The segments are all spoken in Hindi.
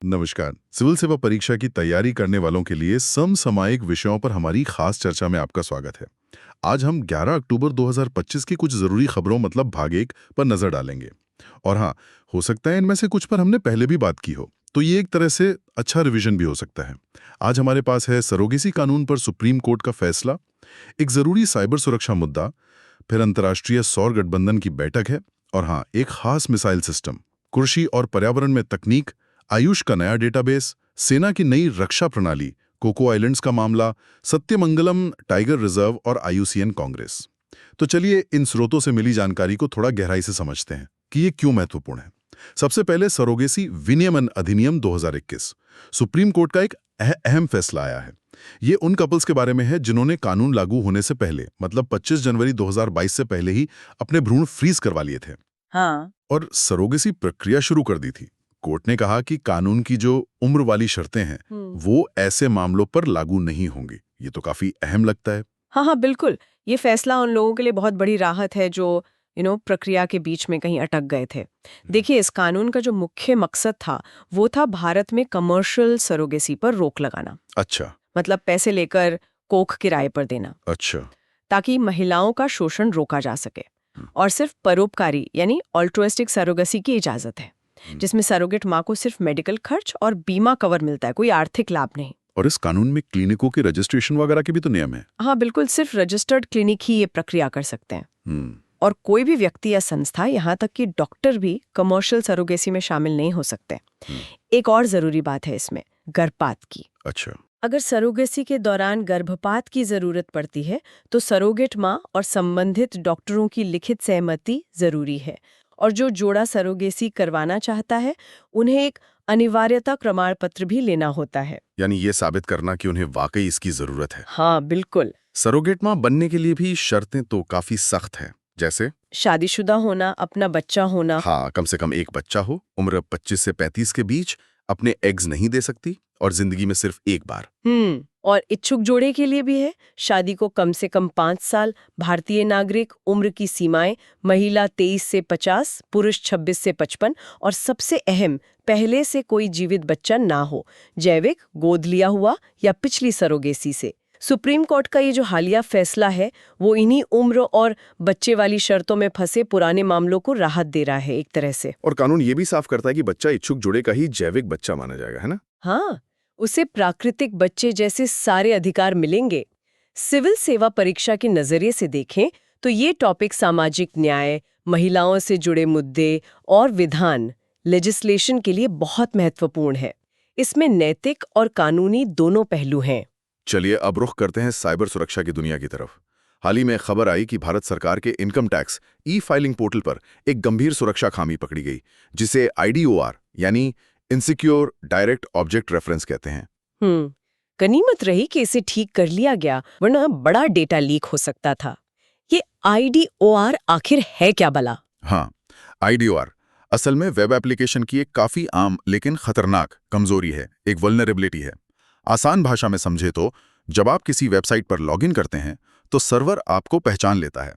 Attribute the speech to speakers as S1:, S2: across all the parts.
S1: नमस्कार। सिविल सेवा परीक्षा की तैयारी करने वालों के लिए समसामयिक विषयों पर हमारी खास चर्चा में आपका स्वागत है। आज हम 11 अक्टूबर 2025 की कुछ जरूरी खबरों मतलब भाग 1 पर नजर डालेंगे। और हाँ, हो सकता है इनमें से कुछ पर हमने पहले भी बात की हो, तो ये एक तरह से अच्छा रिवीजन भी हो सकता है। आज हमारे पास है सरोगेसी कानून पर सुप्रीम कोर्ट का फैसला, एक जरूरी साइबर सुरक्षा मुद्दा, फिर अंतर्राष्ट्रीय सौर गठबंधन की बैठक है, और हाँ, एक खास मिसाइल सिस्टम, कृषि और पर्यावरण में तकनीक, आयुष का नया डेटाबेस, सेना की नई रक्षा प्रणाली, कोको आइलैंड्स का मामला, सत्यमंगलम टाइगर रिजर्व और आईयूसीएन कांग्रेस। तो चलिए इन स्रोतों से मिली जानकारी को थोड़ा गहराई से समझते हैं कि ये क्यों महत्वपूर्ण है। सबसे पहले सरोगेसी विनियमन अधिनियम 2021 सुप्रीम कोर्ट का एक अहम फैसला आया है। ये उन कपल्स के बारे में है जिन्होंने कानून लागू होने से पहले मतलब 25 जनवरी 2022 से पहले ही अपने भ्रूण फ्रीज करवा लिए थे
S2: हाँ।
S1: और सरोगेसी प्रक्रिया शुरू कर दी थी। कोर्ट ने कहा कि कानून की जो उम्र वाली शर्तें हैं वो ऐसे मामलों पर लागू नहीं होंगी। ये तो काफी अहम लगता है।
S2: हाँ, बिल्कुल। ये फैसला उन लोगों के लिए बहुत बड़ी राहत है जो प्रक्रिया के बीच में कहीं अटक गए थे। देखिए, इस कानून का जो मुख्य मकसद था वो था भारत में कमर्शियल सरोगेसी पर रोक लगाना।
S1: अच्छा।
S2: मतलब पैसे लेकर कोख किराए पर देना,
S1: अच्छा।
S2: ताकि महिलाओं का शोषण रोका जा सके। और सिर्फ परोपकारी यानी ऑल्ट्रुइस्टिक सरोगेसी की इजाजत है, जिसमें सरोगेट माँ को सिर्फ मेडिकल खर्च और बीमा कवर मिलता है, कोई आर्थिक लाभ नहीं।
S1: और इस कानून में क्लिनिकों के रजिस्ट्रेशन वगैरह के भी तो नियम है।
S2: हाँ, बिल्कुल। सिर्फ रजिस्टर्ड क्लिनिक ही ये प्रक्रिया कर सकते हैं। और कोई भी व्यक्ति या संस्था, यहाँ तक कि डॉक्टर भी कमर्शियल सरोगेसी में शामिल नहीं हो सकते। एक और जरूरी बात है इसमें, गर्भपात की।
S1: अच्छा।
S2: अगर सरोगेसी के दौरान गर्भपात की जरूरत पड़ती है तो सरोगेट माँ और संबंधित डॉक्टरों की लिखित सहमति जरूरी है। और जो जोड़ा सरोगेसी करवाना चाहता है उन्हें एक अनिवार्यता प्रमाण पत्र भी लेना होता है।
S1: यानी ये साबित करना कि उन्हें वाकई इसकी जरूरत है।
S2: हाँ, बिल्कुल।
S1: सरोगेट मां बनने के लिए भी शर्तें तो काफी सख्त हैं, जैसे
S2: शादीशुदा होना, अपना बच्चा होना।
S1: हाँ, कम से कम एक बच्चा हो, उम्र 25 से 35 के बीच, अपने एग्स नहीं दे सकती और जिंदगी में सिर्फ एक बार।
S2: और इच्छुक जोड़े के लिए भी है, शादी को कम से कम 5 साल, भारतीय नागरिक, उम्र की सीमाएं, महिला 23 से 50, पुरुष 26 से 55 और सबसे अहम, पहले से कोई जीवित बच्चा ना हो, जैविक, गोद लिया हुआ या पिछली सरोगेसी से। सुप्रीम कोर्ट का ये जो हालिया फैसला है वो इन्हीं उम्र और बच्चे वाली शर्तों में फंसे पुराने मामलों को राहत दे रहा है एक तरह से।
S1: और कानून ये भी साफ करता है कि बच्चा इच्छुक जोड़े का ही जैविक बच्चा माना जाएगा, है ना?
S2: हाँ, उसे प्राकृतिक बच्चे जैसे सारे अधिकार मिलेंगे। सिविल सेवा परीक्षा के नजरिए से देखें तो ये टॉपिक सामाजिक न्याय, महिलाओं से जुड़े मुद्दे और विधान लेजिस्लेशन के लिए बहुत महत्वपूर्ण है। इसमें नैतिक और कानूनी दोनों पहलू हैं।
S1: चलिए अब रुख करते हैं साइबर सुरक्षा की दुनिया की तरफ। हाल ही में खबर आई कि भारत सरकार के इनकम टैक्स ई-फाइलिंग पोर्टल पर एक गंभीर सुरक्षा खामी पकड़ी गई, जिसे IDOR यानी इनसिक्योर डायरेक्ट ऑब्जेक्ट रेफरेंस कहते हैं।
S2: गनीमत रही कि इसे ठीक कर लिया गया, वरना बड़ा डेटा लीक हो सकता था। ये IDOR आखिर है क्या भला?
S1: हाँ, IDOR असल में वेब एप्लीकेशन की एक काफी आम लेकिन खतरनाक कमजोरी है, एक वल्नरेबिलिटी है। आसान भाषा में समझे तो जब आप किसी वेबसाइट पर लॉगिन करते हैं तो सर्वर आपको पहचान लेता है।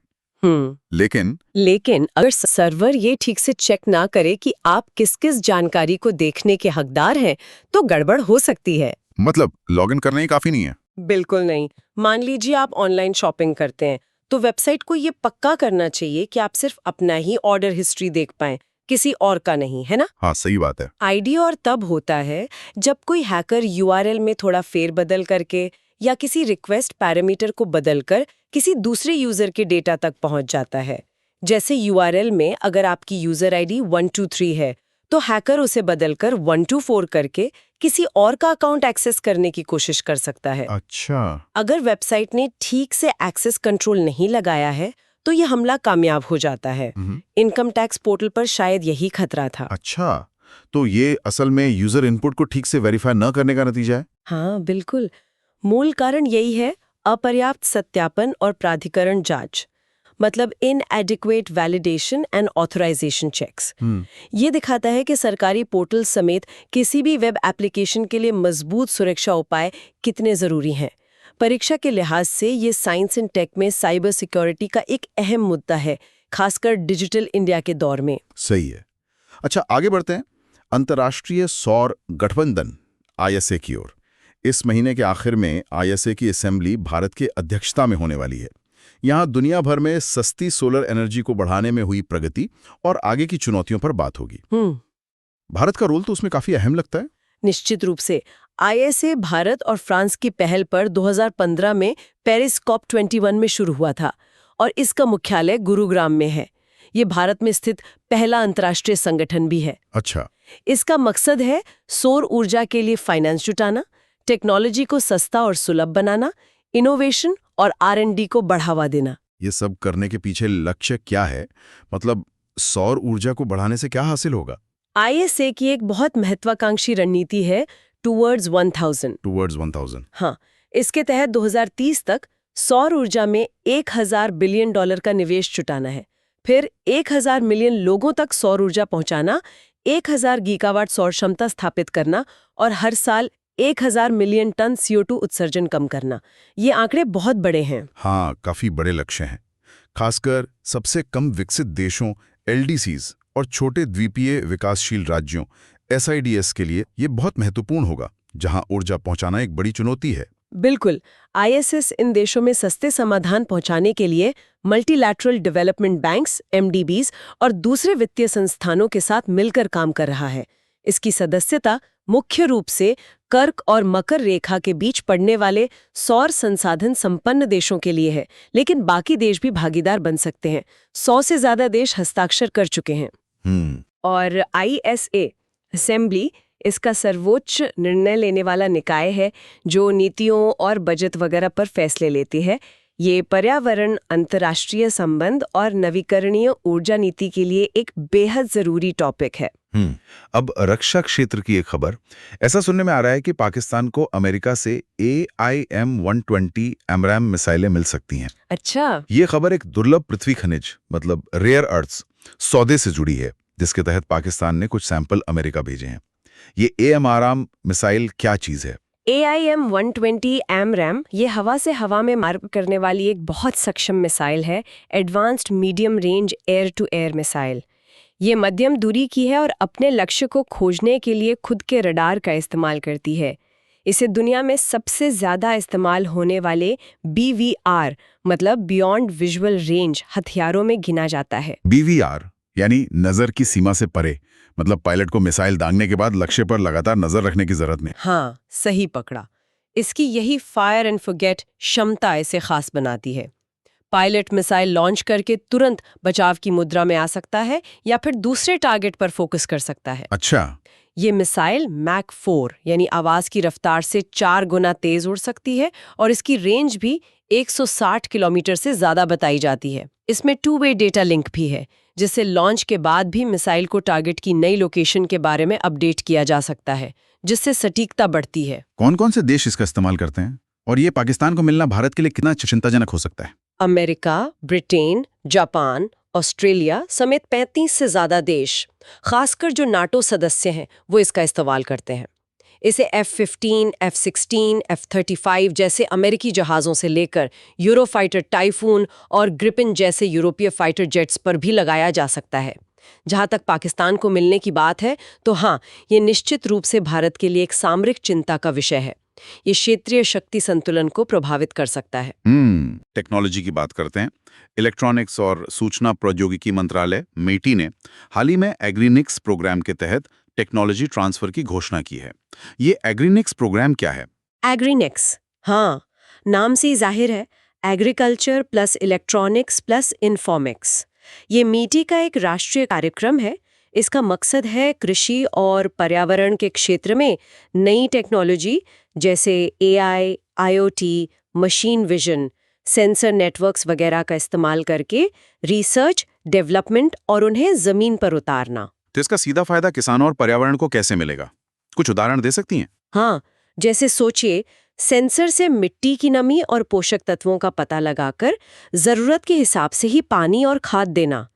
S1: लेकिन
S2: अगर सर्वर ये ठीक से चेक ना करे कि आप किस किस जानकारी को देखने के हकदार हैं, तो गड़बड़ हो सकती है।
S1: मतलब लॉगिन करना ही काफी नहीं है?
S2: बिल्कुल नहीं। मान लीजिए आप ऑनलाइन शॉपिंग करते हैं, तो वेबसाइट को ये पक्का करना चाहिए कि आप सिर्फ अपना ही ऑर्डर हिस्ट्री देख पाएं, किसी और का नहीं, है ना?
S1: हाँ, सही बात है।
S2: IDOR तब होता है जब कोई हैकर URL में थोड़ा फेरबदल करके या किसी रिक्वेस्ट पैरामीटर को बदलकर किसी दूसरे यूजर के डेटा तक पहुंच जाता है। जैसे URL में अगर आपकी यूजर ID 123 है, तो हैकर उसे बदलकर 124 करके किसी और का अकाउंट एक्सेस करने की कोशिश कर सकता है।
S1: अच्छा।
S2: अगर वेबसाइट ने ठीक से एक्सेस कंट्रोल नहीं लगाया है तो यह हमला कामयाब हो जाता है। इनकम टैक्स पोर्टल पर शायद यही खतरा था।
S1: अच्छा, तो ये असल में यूजर इनपुट को ठीक से वेरीफाई न करने का नतीजा है?
S2: हाँ, बिल्कुल। मूल कारण यही है, अपर्याप्त सत्यापन और प्राधिकरण जांच, मतलब inadequate validation and authorization checks. ये दिखाता है कि सरकारी पोर्टल समेत किसी भी वेब एप्लीकेशन के लिए मजबूत सुरक्षा उपाय कितने जरूरी हैं। परीक्षा के लिहाज से ये साइंस एंड टेक में साइबर सिक्योरिटी का एक अहम मुद्दा है, खासकर डिजिटल इंडिया के दौर में।
S1: सही है। अच्छा, आगे बढ़ते हैं।
S3: अंतर्राष्ट्रीय सौर गठबंधन ISA की ओर। इस महीने के आखिर में ISA की असेंबली भारत की अध्यक्षता में होने वाली है। यहाँ दुनिया भर में सस्ती सोलर एनर्जी को बढ़ाने में हुई प्रगति और आगे की चुनौतियों पर बात होगी। भारत का रोल तो उसमें काफी अहम लगता है।
S2: निश्चित रूप से ISA भारत और फ्रांस की पहल पर 2015 में पेरिस COP21 में शुरू हुआ था और इसका मुख्यालय गुरुग्राम में है। ये भारत में स्थित पहला अंतर्राष्ट्रीय संगठन भी है।
S3: अच्छा।
S2: इसका मकसद है सौर ऊर्जा के लिए फाइनेंस जुटाना, टेक्नोलॉजी को सस्ता और सुलभ बनाना, इनोवेशन और R&D को बढ़ावा देना।
S3: ये सब करने के पीछे लक्ष्य क्या है? मतलब सौर ऊर्जा को बढ़ाने से क्या हासिल होगा?
S2: ISA की एक बहुत महत्वाकांक्षी रणनीति है टूवर्ड्स 1000।
S3: टूवर्ड्स 1000।
S2: हाँ, इसके तहत 2030 तक सौर ऊर्जा में $1000 बिलियन का निवेश जुटाना है। फिर 1000 मिलियन लोगों तक सौर ऊर्जा पहुंचाना, 1000 गीगावाट सौर क्षमता स्थापित करना और हर साल 1000 मिलियन टन CO2 उत्सर्जन कम करना। ये आंकड़े बहुत बड़े हैं।
S3: हाँ, काफी बड़े लक्ष्य हैं। खासकर सबसे कम विकसित देशों LDCs और छोटे द्वीपीय विकासशील राज्यों SIDS के लिए ये बहुत महत्वपूर्ण होगा, जहां ऊर्जा पहुंचाना एक बड़ी चुनौती है।
S2: बिल्कुल। ISS इन देशों में सस्ते समाधान पहुंचाने के लिए मल्टीलैटरल डेवलपमेंट बैंक्स MDBs और दूसरे वित्तीय संस्थानों के साथ मिलकर काम कर रहा है। इसकी सदस्यता मुख्य रूप से कर्क और मकर रेखा के बीच पड़ने वाले सौर संसाधन संपन्न देशों के लिए है, लेकिन बाकी देश भी भागीदार बन सकते हैं। 100 से ज्यादा देश हस्ताक्षर कर चुके हैं। और ISA असेंबली इसका सर्वोच्च निर्णय लेने वाला निकाय है जो नीतियों और बजट वगैरह पर फैसले लेती है। ये पर्यावरण, अंतर्राष्ट्रीय संबंध और नवीकरणीय ऊर्जा नीति के लिए एक बेहद जरूरी टॉपिक है।
S3: अब रक्षा क्षेत्र की एक खबर। ऐसा सुनने में आ रहा है कि पाकिस्तान को अमेरिका से AIM-120 AMRAAM मिसाइलें मिल सकती हैं।
S2: अच्छा।
S3: ये खबर एक दुर्लभ पृथ्वी खनिज मतलब रेयर अर्थ्स सौदे से जुड़ी है, जिसके तहत पाकिस्तान ने कुछ सैंपल अमेरिका भेजे हैं। ये AMRAAM मिसाइल क्या चीज है?
S2: AIM-120 AMRAAM ये हवा से हवा में मार करने वाली एक बहुत सक्षम मिसाइल है, advanced medium range air to air missile. ये मध्यम दूरी की है और अपने लक्ष्य को खोजने के लिए खुद के रडार का इस्तेमाल करती है। इसे दुनिया में सबसे ज्यादा इस्तेमाल होने वाले BVR मतलब बियॉन्ड विजुअल रेंज हथियारों में गिना जाता है।
S3: BVR यानी नजर की सीमा से परे, मतलब पायलट को मिसाइल दागने के बाद लक्ष्य पर लगातार नजर रखने की जरूरत नहीं।
S2: हाँ, सही पकड़ा। इसकी यही फायर एंड फॉरगेट क्षमता इसे खास बनाती है। पायलट मिसाइल लॉन्च करके तुरंत बचाव की मुद्रा में आ सकता है या फिर दूसरे टारगेट पर फोकस कर सकता है।
S3: अच्छा।
S2: ये मिसाइल मैक 4 यानी आवाज की रफ्तार से 4 गुना तेज उड़ सकती है और इसकी रेंज भी 160 किलोमीटर से ज्यादा बताई जाती है। इसमें 2-वे डेटा लिंक भी है, जिससे लॉन्च के बाद भी मिसाइल को टारगेट की नई लोकेशन के बारे में अपडेट किया जा सकता है, जिससे सटीकता बढ़ती है।
S3: कौन कौन से देश इसका इस्तेमाल करते हैं और ये पाकिस्तान को मिलना भारत के लिए कितना चिंताजनक हो सकता है?
S2: अमेरिका, ब्रिटेन, जापान, ऑस्ट्रेलिया समेत 35 से ज्यादा देश, खासकर जो नाटो सदस्य हैं, वो इसका इस्तेमाल करते हैं। इसे F-15, F-16, F-35 जैसे अमेरिकी जहाज़ों से लेकर यूरोफाइटर टाइफून और ग्रिपिन जैसे यूरोपीय फाइटर जेट्स पर भी लगाया जा सकता है। जहां तक पाकिस्तान को मिलने की बात है, तो हाँ, ये निश्चित रूप से भारत के लिए एक सामरिक चिंता का विषय है। ये क्षेत्रीय शक्ति संतुलन को प्रभावित कर सकता है।
S3: टेक्नोलॉजी की बात करते हैं। इलेक्ट्रॉनिक्स और सूचना प्रौद्योगिकी मंत्रालय METI ने हाल ही में एग्रीनिक्स प्रोग्राम के तहत टेक्नोलॉजी ट्रांसफर की घोषणा की है। ये एग्रीनिक्स प्रोग्राम क्या है?
S2: एग्रीनिक्स, हाँ, नाम से ही जाहिर है, एग्रीकल्चर प्लस इलेक्ट्रॉनिक्स प्लस इन्फॉर्मिक्स। ये METI का एक राष्ट्रीय कार्यक्रम है। इसका मकसद है कृषि और पर्यावरण के क्षेत्र में नई टेक्नोलॉजी जैसे AI, IoT, machine vision, sensor networks वगैरह का इस्तेमाल करके रिसर्च, डेवलपमेंट और उन्हें जमीन पर उतारना।
S3: तो इसका सीधा फायदा किसानों और पर्यावरण को कैसे मिलेगा? कुछ उदाहरण दे सकती हैं?
S2: हाँ, जैसे सोचिए, सेंसर से मिट्टी की नमी और पोषक तत्वों का पता लगाकर जरूरत के हिसाब से ही पानी और खाद देना,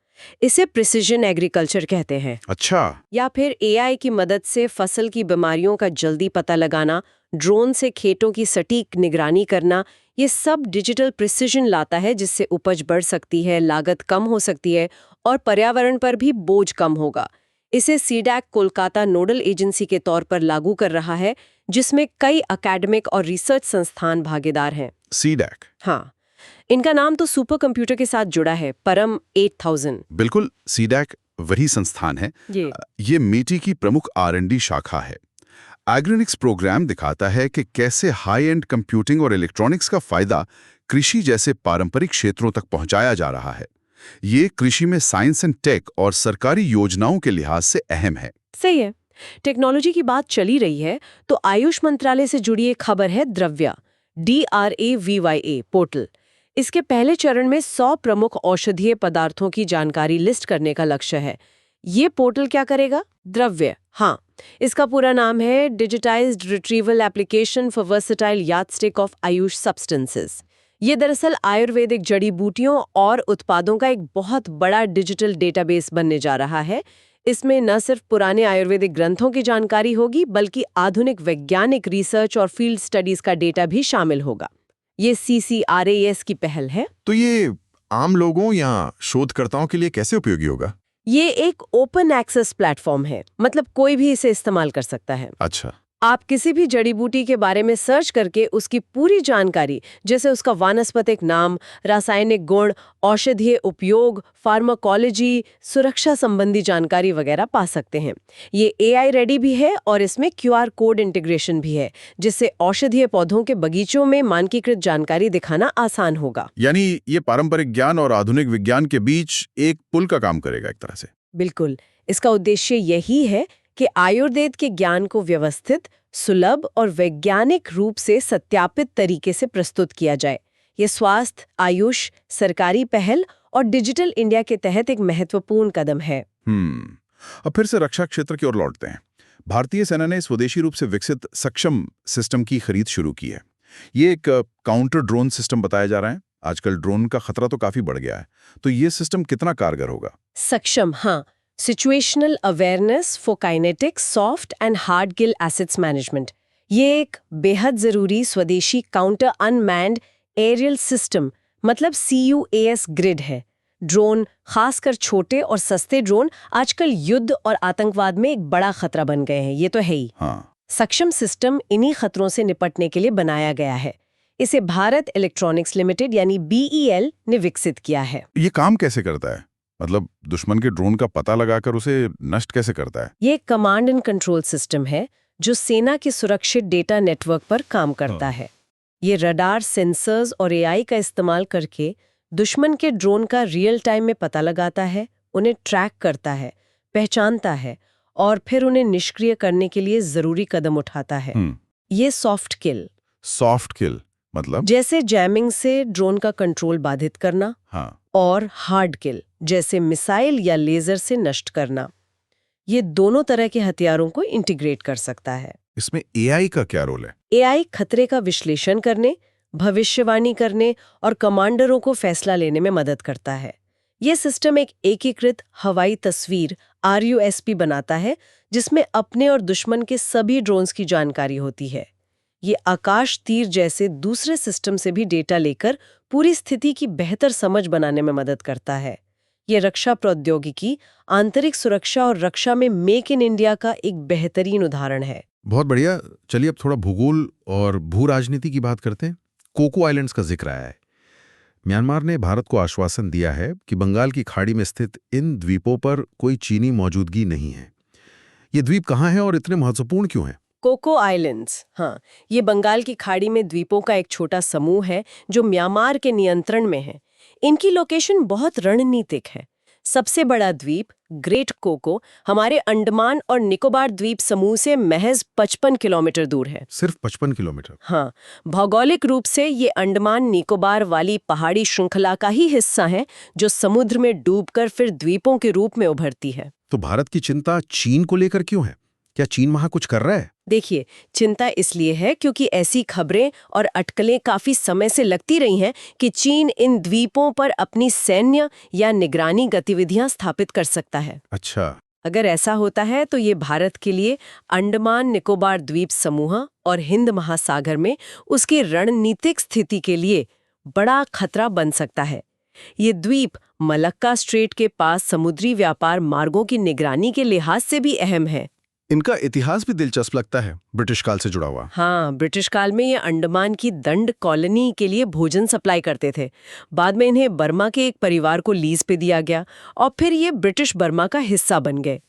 S2: इसे प्रिसिजन एग्रीकल्चर कहते हैं।
S3: अच्छा।
S2: या फिर AI की मदद से फसल की बीमारियों का जल्दी पता लगाना, ड्रोन से खेतों की सटीक निगरानी करना, ये सब डिजिटल प्रिसिजन लाता है, जिससे उपज बढ़ सकती है, लागत कम हो सकती है और पर्यावरण पर भी बोझ कम होगा। इसे सीडैक कोलकाता नोडल एजेंसी के तौर पर लागू कर रहा है, जिसमें कई एकेडमिक और रिसर्च संस्थान भागीदार हैं।
S1: सीडैक।
S2: हाँ, इनका नाम तो सुपर कंप्यूटर के साथ जुड़ा है, परम 8000।
S1: बिल्कुल, सीडैक वही संस्थान है। ये मीटी की प्रमुख R&D शाखा है। एग्रीनिक्स प्रोग्राम दिखाता है कि कैसे हाई एंड कंप्यूटिंग और इलेक्ट्रॉनिक्स का फायदा कृषि जैसे पारंपरिक क्षेत्रों तक पहुंचाया जा रहा है। ये कृषि में साइंस एंड टेक और सरकारी योजनाओं के लिहाज से अहम है।
S2: सही है। टेक्नोलॉजी की बात चली रही है तो आयुष मंत्रालय से जुड़ी एक खबर है द्रव्या DRAVYA पोर्टल। इसके पहले चरण में 100 प्रमुख औषधीय पदार्थों की जानकारी लिस्ट करने का लक्ष्य है। ये पोर्टल क्या करेगा? द्रव्य, हाँ, इसका पूरा नाम है digitised retrieval application for versatile yardstick of Ayush substances. ये दरअसल आयुर्वेदिक जड़ी बूटियों और उत्पादों का एक बहुत बड़ा डिजिटल डेटाबेस बनने जा रहा है। इसमें न सिर्फ पुराने आयुर्वेदिक ग्रंथों की जानकारी होगी, बल्कि आधुनिक वैज्ञानिक रिसर्च और फील्ड स्टडीज का डेटा भी शामिल होगा। ये CCRAS की पहल है।
S4: तो ये आम लोगों या शोधकर्ताओं के लिए कैसे उपयोगी होगा?
S2: ये एक ओपन एक्सेस प्लेटफॉर्म है, मतलब कोई भी इसे इस्तेमाल कर सकता है।
S4: अच्छा,
S2: आप किसी भी जड़ी बूटी के बारे में सर्च करके उसकी पूरी जानकारी, जैसे उसका वानस्पतिक नाम, रासायनिक गुण, औषधीय उपयोग, फार्माकोलॉजी, सुरक्षा संबंधी जानकारी वगैरह पा सकते हैं। ये AI रेडी भी है और इसमें QR कोड इंटीग्रेशन भी है, जिससे औषधीय पौधों के बगीचों में मानकीकृत जानकारी दिखाना आसान होगा।
S1: यानी ये पारंपरिक ज्ञान और आधुनिक विज्ञान के बीच एक पुल का काम करेगा एक तरह से।
S2: बिल्कुल, इसका उद्देश्य यही है कि आयुर्वेद के ज्ञान को व्यवस्थित, सुलभ और वैज्ञानिक रूप से सत्यापित तरीके से प्रस्तुत किया जाए। ये स्वास्थ्य, आयुष, सरकारी पहल और डिजिटल इंडिया के तहत एक महत्वपूर्ण कदम है।
S1: अब फिर से रक्षा क्षेत्र की ओर लौटते हैं। भारतीय सेना ने स्वदेशी रूप से विकसित सक्षम सिस्टम की खरीद शुरू की है। ये एक काउंटर ड्रोन सिस्टम बताया जा रहा है। आजकल ड्रोन का खतरा तो काफी बढ़ गया है, तो ये सिस्टम कितना कारगर होगा?
S2: सक्षम, हाँ, situational awareness for kinetic, soft and hard kill assets management. ये एक बेहद जरूरी स्वदेशी काउंटर अनमैन्ड एरियल सिस्टम, मतलब CUAS ग्रिड है। ड्रोन, खासकर छोटे और सस्ते ड्रोन, आजकल युद्ध और आतंकवाद में एक बड़ा खतरा बन गए हैं, ये तो है ही।
S1: हाँ।
S2: सक्षम सिस्टम इन्हीं खतरों से निपटने के लिए बनाया गया है। इसे भारत इलेक्ट्रॉनिक्स लिमिटेड यानी BEL ने विकसित किया है।
S1: ये काम कैसे करता है? मतलब दुश्मन के ड्रोन का पता लगाकर उसे नष्ट कैसे करता है?
S2: ये कमांड एंड कंट्रोल सिस्टम है जो सेना के सुरक्षित डेटा नेटवर्क पर काम करता है। ये रडार, सेंसर्स और AI का इस्तेमाल करके दुश्मन के ड्रोन का रियल टाइम में पता लगाता है, उन्हें ट्रैक करता है, पहचानता है और फिर उन्हें निष्क्रिय करने के लिए जरूरी कदम उठाता है। ये सॉफ्ट किल।
S1: सॉफ्ट किल मतलब?
S2: जैसे जैमिंग से ड्रोन का कंट्रोल बाधित करना।
S1: हाँ।
S2: और हार्ड किल, जैसे मिसाइल या लेजर से नष्ट करना। ये दोनों तरह के हथियारों को इंटीग्रेट कर सकता है।
S1: इसमें AI का क्या रोल है?
S2: AI खतरे का विश्लेषण करने, भविष्यवाणी करने और कमांडरों को फैसला लेने में मदद करता है। यह सिस्टम एक एकीकृत हवाई तस्वीर RUSP बनाता है, जिसमें अपने और दुश्मन के सभी ड्रोन्स की जानकारी होती है। ये आकाश तीर जैसे दूसरे सिस्टम से भी डेटा लेकर पूरी स्थिति की बेहतर समझ बनाने में मदद करता है। ये रक्षा प्रौद्योगिकी, आंतरिक सुरक्षा और रक्षा में मेक इन इंडिया का एक बेहतरीन उदाहरण है।
S4: बहुत बढ़िया। चलिए अब थोड़ा भूगोल और भू राजनीति की बात करते हैं। कोको आइलैंड्स का जिक्र आया है। म्यांमार ने भारत को आश्वासन दिया है कि बंगाल की खाड़ी में स्थित इन द्वीपों पर कोई चीनी मौजूदगी नहीं है। ये द्वीप कहाँ हैं और इतने महत्वपूर्ण क्यों हैं?
S2: कोको आइलैंड्स, हाँ, ये बंगाल की खाड़ी में द्वीपों का एक छोटा समूह है जो म्यांमार के नियंत्रण में है। इनकी लोकेशन बहुत रणनीतिक है। सबसे बड़ा द्वीप ग्रेट कोको हमारे अंडमान और निकोबार द्वीप समूह से महज 55 किलोमीटर दूर है।
S4: सिर्फ 55 किलोमीटर?
S2: हाँ, भौगोलिक रूप से ये अंडमान निकोबार वाली पहाड़ी श्रृंखला का ही हिस्सा है, जो समुद्र में डूबकर फिर द्वीपों के रूप में उभरती है।
S4: तो भारत की चिंता चीन को लेकर क्यों है? क्या चीन वहां कुछ कर रहा है?
S2: देखिए, चिंता इसलिए है क्योंकि ऐसी खबरें और अटकलें काफी समय से लगती रही हैं कि चीन इन द्वीपों पर अपनी सैन्य या निगरानी गतिविधियां स्थापित कर सकता है।
S4: अच्छा।
S2: अगर ऐसा होता है तो ये भारत के लिए अंडमान निकोबार द्वीप समूह और हिंद महासागर में उसकी रणनीतिक स्थिति के लिए बड़ा खतरा बन सकता है। ये द्वीप मलक्का स्ट्रेट के पास समुद्री व्यापार मार्गों की निगरानी के लिहाज से भी अहम है।
S3: इनका इतिहास भी दिलचस्प लगता है, ब्रिटिश काल से जुड़ा हुआ।
S2: हाँ, ब्रिटिश काल में ये अंडमान की दंड कॉलोनी के लिए भोजन सप्लाई करते थे। बाद में इन्हें बर्मा के एक परिवार को लीज पे दिया गया और फिर ये ब्रिटिश बर्मा का हिस्सा बन गए।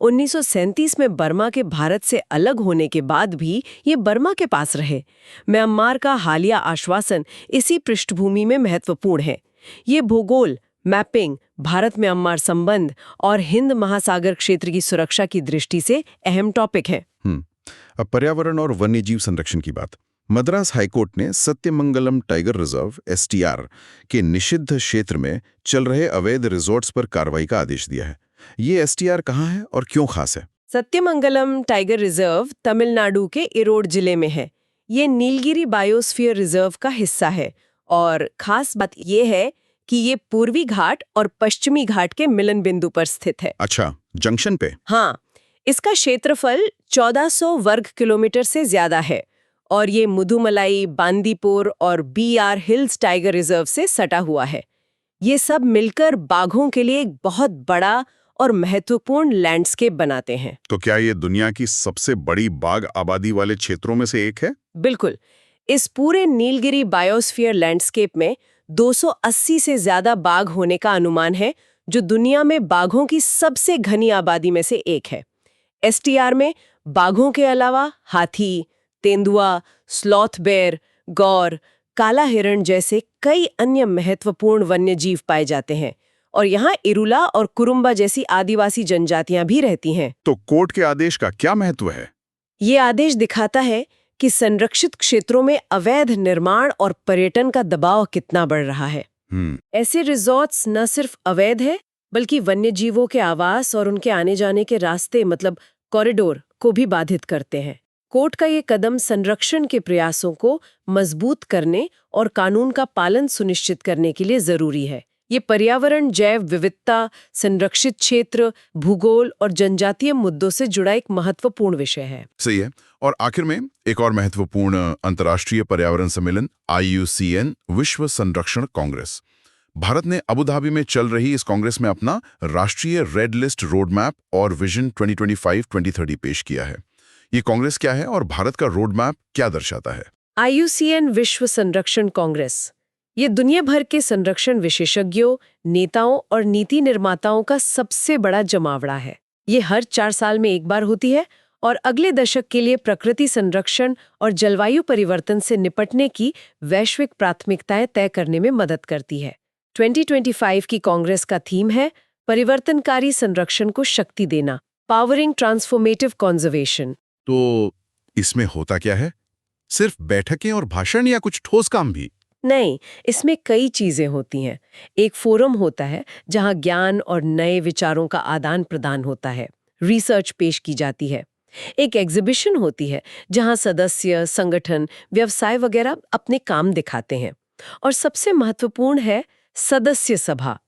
S2: 1937 में बर्मा के भारत से अलग होने के बाद भी ये बर्मा के पास रहे। म्यांमार का हालिया आश्वासन इसी पृष्ठभूमि में महत्वपूर्ण है। ये भूगोल, मैपिंग, भारत म्यांमार संबंध और हिंद महासागर क्षेत्र की सुरक्षा की दृष्टि से अहम टॉपिक है।
S3: अब पर्यावरण और वन्यजीव संरक्षण की बात। मद्रास हाईकोर्ट ने सत्यमंगलम टाइगर रिजर्व (STR) के निषिद्ध क्षेत्र में चल रहे अवैध रिजॉर्ट्स पर कार्रवाई का आदेश दिया है। ये STR कहाँ है और क्यों खास है?
S2: सत्यमंगलम टाइगर रिजर्व तमिलनाडु के इरोड जिले में है। ये नीलगिरी बायोस्फीयर रिजर्व का हिस्सा है और खास बात यह है कि ये पूर्वी घाट और पश्चिमी घाट के मिलन बिंदु पर स्थित है।
S3: अच्छा, जंक्शन पे।
S2: हाँ, इसका क्षेत्रफल 1400 वर्ग किलोमीटर से ज्यादा है और ये मुदुमलाई, बांदीपुर और BR हिल्स टाइगर रिजर्व से सटा हुआ है। ये सब मिलकर बाघों के लिए एक बहुत बड़ा और महत्वपूर्ण लैंडस्केप बनाते हैं।
S3: तो क्या ये दुनिया की सबसे बड़ी बाघ आबादी वाले क्षेत्रों में से एक है?
S2: बिल्कुल। इस पूरे नीलगिरी बायोस्फीयर लैंडस्केप में 280 से ज्यादा बाघ होने का अनुमान है, जो दुनिया में बाघों की सबसे घनी आबादी में से एक है। STR में बाघों के अलावा हाथी, तेंदुआ, स्लॉथ बेयर, गौर, काला हिरण जैसे कई अन्य महत्वपूर्ण वन्यजीव पाए जाते हैं और यहाँ इरुला और कुरुम्बा जैसी आदिवासी जनजातियां भी रहती हैं।
S3: तो कोर्ट के आदेश का क्या महत्व है?
S2: ये आदेश दिखाता है कि संरक्षित क्षेत्रों में अवैध निर्माण और पर्यटन का दबाव कितना बढ़ रहा है। ऐसे रिजॉर्ट्स न सिर्फ अवैध है, बल्कि वन्यजीवों के आवास और उनके आने जाने के रास्ते मतलब कॉरिडोर को भी बाधित करते हैं। कोर्ट का ये कदम संरक्षण के प्रयासों को मजबूत करने और कानून का पालन सुनिश्चित करने के लिए जरूरी है। ये पर्यावरण, जैव विविधता, संरक्षित क्षेत्र, भूगोल और जनजातीय मुद्दों से जुड़ा एक महत्वपूर्ण विषय है।
S3: सही है। और आखिर में एक और महत्वपूर्ण अंतर्राष्ट्रीय पर्यावरण सम्मेलन IUCN विश्व संरक्षण कांग्रेस। भारत ने अबू धाबी में चल रही इस कांग्रेस में अपना राष्ट्रीय रेड लिस्ट रोड मैप और विजन 2025-2030 पेश किया है। ये कांग्रेस क्या है और भारत का रोड मैप क्या दर्शाता है?
S2: IUCN विश्व संरक्षण कांग्रेस ये दुनिया भर के संरक्षण विशेषज्ञों, नेताओं और नीति निर्माताओं का सबसे बड़ा जमावड़ा है। ये हर 4 साल में एक बार होती है और अगले दशक के लिए प्रकृति संरक्षण और जलवायु परिवर्तन से निपटने की वैश्विक प्राथमिकताएं तय करने में मदद करती है। 2025 की कांग्रेस का थीम है परिवर्तनकारी संरक्षण को शक्ति देना, पावरिंग ट्रांसफॉर्मेटिव कंजर्वेशन।
S3: तो इसमें होता क्या है? सिर्फ बैठकें और भाषण या कुछ ठोस काम भी?
S2: नहीं, इसमें कई चीजें होती हैं। एक फोरम होता है जहां ज्ञान और नए विचारों का आदान प्रदान होता है, रिसर्च पेश की जाती है। एक एग्जीबिशन होती है जहां सदस्य, संगठन, व्यवसाय वगैरह अपने काम दिखाते हैं। और सबसे महत्वपूर्ण है सदस्य सभा।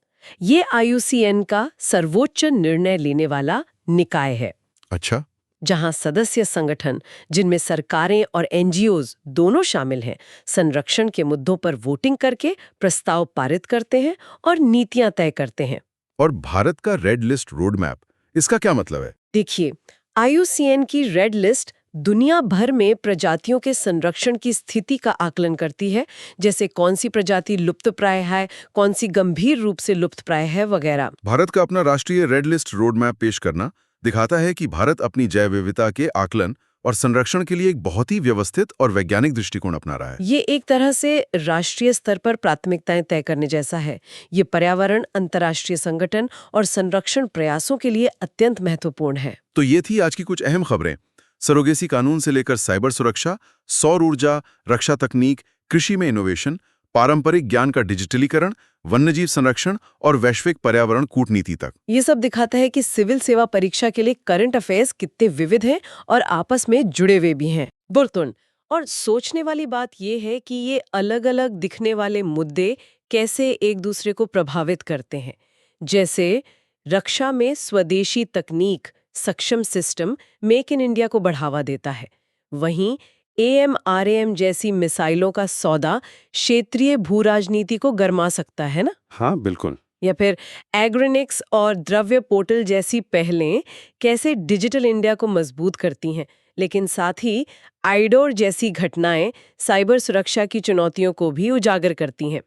S2: ये IUCN का सर्वोच्च निर्णय लेने वाला निकाय है।
S3: अच्छा।
S2: जहां सदस्य संगठन, जिनमें सरकारें और NGOs दोनों शामिल हैं, संरक्षण के मुद्दों पर वोटिंग करके प्रस्ताव पारित करते हैं और नीतियां तय करते हैं।
S3: और भारत का रेड लिस्ट रोड मैप, इसका क्या मतलब है?
S2: देखिए, IUCN की रेड लिस्ट दुनिया भर में प्रजातियों के संरक्षण की स्थिति का आकलन करती है, जैसे कौन सी प्रजाति लुप्तप्राय है, कौन सी गंभीर रूप से लुप्तप्राय है वगैरह।
S3: भारत का अपना राष्ट्रीय रेड लिस्ट रोड मैप पेश करना दिखाता है कि भारत अपनी जैव विविधता के आकलन और संरक्षण के लिए एक बहुत ही व्यवस्थित और वैज्ञानिक दृष्टिकोण अपना रहा है।
S2: ये एक तरह से राष्ट्रीय स्तर पर प्राथमिकताएं तय करने जैसा है। ये पर्यावरण, अंतर्राष्ट्रीय संगठन और संरक्षण प्रयासों के लिए अत्यंत महत्वपूर्ण है।
S3: तो ये थी आज की कुछ अहम खबरें। सरोगेसी कानून से लेकर साइबर सुरक्षा, सौर ऊर्जा, रक्षा तकनीक, कृषि में इनोवेशन, पारंपरिक ज्ञान का डिजिटलीकरण, वन्यजीव संरक्षण और वैश्विक पर्यावरण कूटनीति तक।
S2: ये सब दिखाता है कि सिविल सेवा परीक्षा के लिए करंट अफेयर्स कितने विविध हैं और आपस में जुड़े हुए भी हैं। बुर्तुन और सोचने वाली बात ये है कि ये अलग-अलग दिखने वाले मुद्दे कैसे एक दूसरे को प्रभावित करते हैं। जैसे रक्षा में स्वदेशी तकनीक, सक्षम सिस्टम मेक इन इंडिया को बढ़ावा देता है। वहीं AMRAM जैसी मिसाइलों का सौदा क्षेत्रीय भू राजनीति को गरमा सकता है ना?
S5: हाँ, बिल्कुल।
S2: या फिर एग्रोनिक्स और द्रव्य पोर्टल जैसी पहलें कैसे डिजिटल इंडिया को मजबूत करती हैं, लेकिन साथ ही आइडोर जैसी घटनाएं साइबर सुरक्षा की चुनौतियों को भी उजागर करती हैं।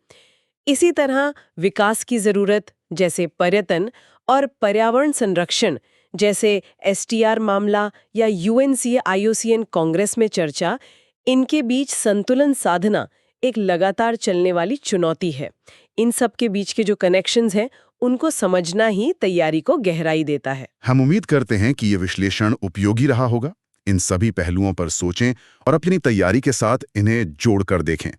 S2: इसी तरह विकास की जरूरत जैसे पर्यटन और पर्यावरण संरक्षण जैसे STR मामला या UNCA IUCN कांग्रेस में चर्चा, इनके बीच संतुलन साधना एक लगातार चलने वाली चुनौती है। इन सब के बीच के जो कनेक्शंस हैं उनको समझना ही तैयारी को गहराई देता है।
S3: हम उम्मीद करते हैं कि ये विश्लेषण उपयोगी रहा होगा। इन सभी पहलुओं पर सोचें और अपनी तैयारी के साथ इन्हें जोड़कर देखें।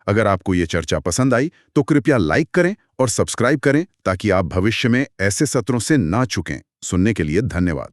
S3: अगर आपको ये चर्चा पसंद आई तो कृपया लाइक करें और सब्सक्राइब करें ताकि आप भविष्य में ऐसे सत्रों से ना चूकें। सुनने के लिए धन्यवाद।